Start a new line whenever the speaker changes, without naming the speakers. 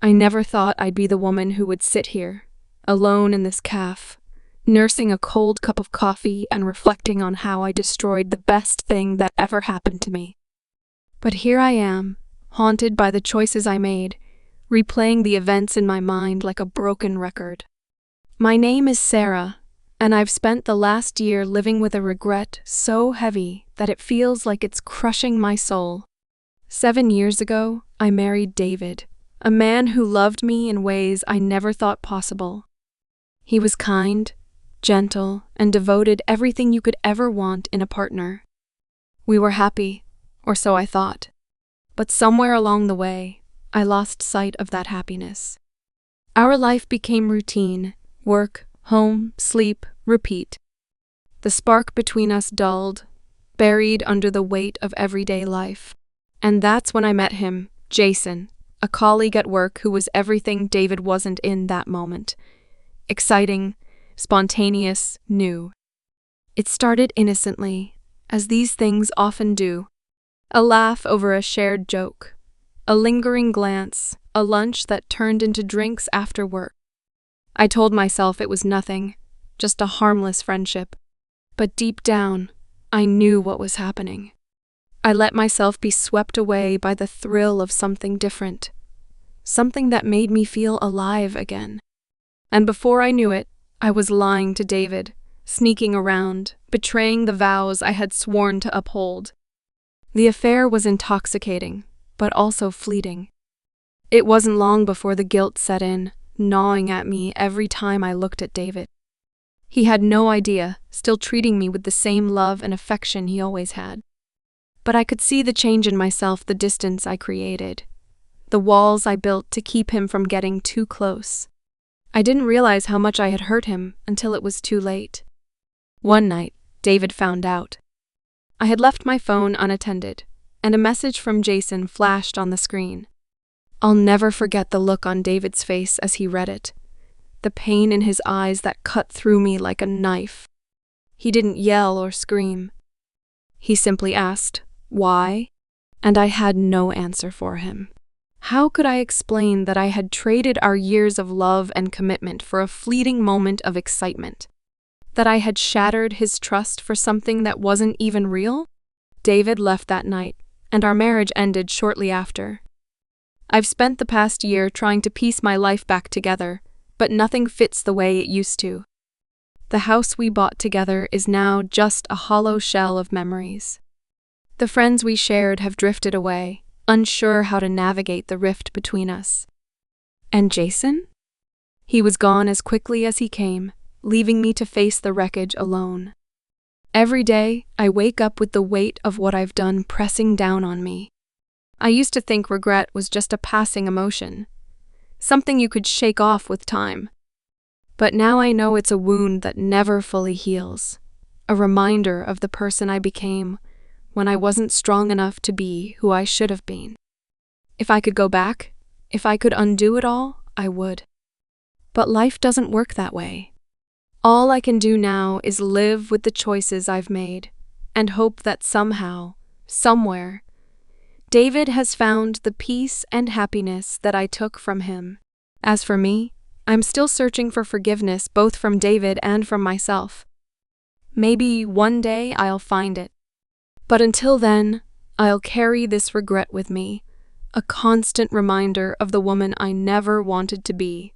I never thought I'd be the woman who would sit here, alone in this cafe, nursing a cold cup of coffee and reflecting on how I destroyed the best thing that ever happened to me. But here I am, haunted by the choices I made, replaying the events in my mind like a broken record. My name is Sarah, and I've spent the last year living with a regret so heavy that it feels like it's crushing my soul. 7 years ago, I married David, a man who loved me in ways I never thought possible. He was kind, gentle, and devoted everything you could ever want in a partner. We were happy, or so I thought. But somewhere along the way, I lost sight of that happiness. Our life became routine: work, home, sleep, repeat. The spark between us dulled, buried under the weight of everyday life. And that's when I met him, Jason, a colleague at work who was everything David wasn't in that moment. Exciting, spontaneous, new. It started innocently, as these things often do. A laugh over a shared joke, a lingering glance, a lunch that turned into drinks after work. I told myself it was nothing, just a harmless friendship. But deep down, I knew what was happening. I let myself be swept away by the thrill of something different, something that made me feel alive again. And before I knew it, I was lying to David, sneaking around, betraying the vows I had sworn to uphold. The affair was intoxicating, but also fleeting. It wasn't long before the guilt set in, gnawing at me every time I looked at David. He had no idea, still treating me with the same love and affection he always had. But I could see the change in myself, the distance I created, the walls I built to keep him from getting too close. I didn't realize how much I had hurt him until it was too late. One night, David found out. I had left my phone unattended, and a message from Jason flashed on the screen. I'll never forget the look on David's face as he read it, the pain in his eyes that cut through me like a knife. He didn't yell or scream. He simply asked, "Why?" And I had no answer for him. How could I explain that I had traded our years of love and commitment for a fleeting moment of excitement? That I had shattered his trust for something that wasn't even real? David left that night, and our marriage ended shortly after. I've spent the past year trying to piece my life back together, but nothing fits the way it used to. The house we bought together is now just a hollow shell of memories. The friends we shared have drifted away, unsure how to navigate the rift between us. And Jason? He was gone as quickly as he came, leaving me to face the wreckage alone. Every day, I wake up with the weight of what I've done pressing down on me. I used to think regret was just a passing emotion, something you could shake off with time. But now I know it's a wound that never fully heals, a reminder of the person I became when I wasn't strong enough to be who I should have been. If I could go back, if I could undo it all, I would. But life doesn't work that way. All I can do now is live with the choices I've made and hope that somehow, somewhere, David has found the peace and happiness that I took from him. As for me, I'm still searching for forgiveness both from David and from myself. Maybe one day I'll find it. But until then, I'll carry this regret with me, a constant reminder of the woman I never wanted to be.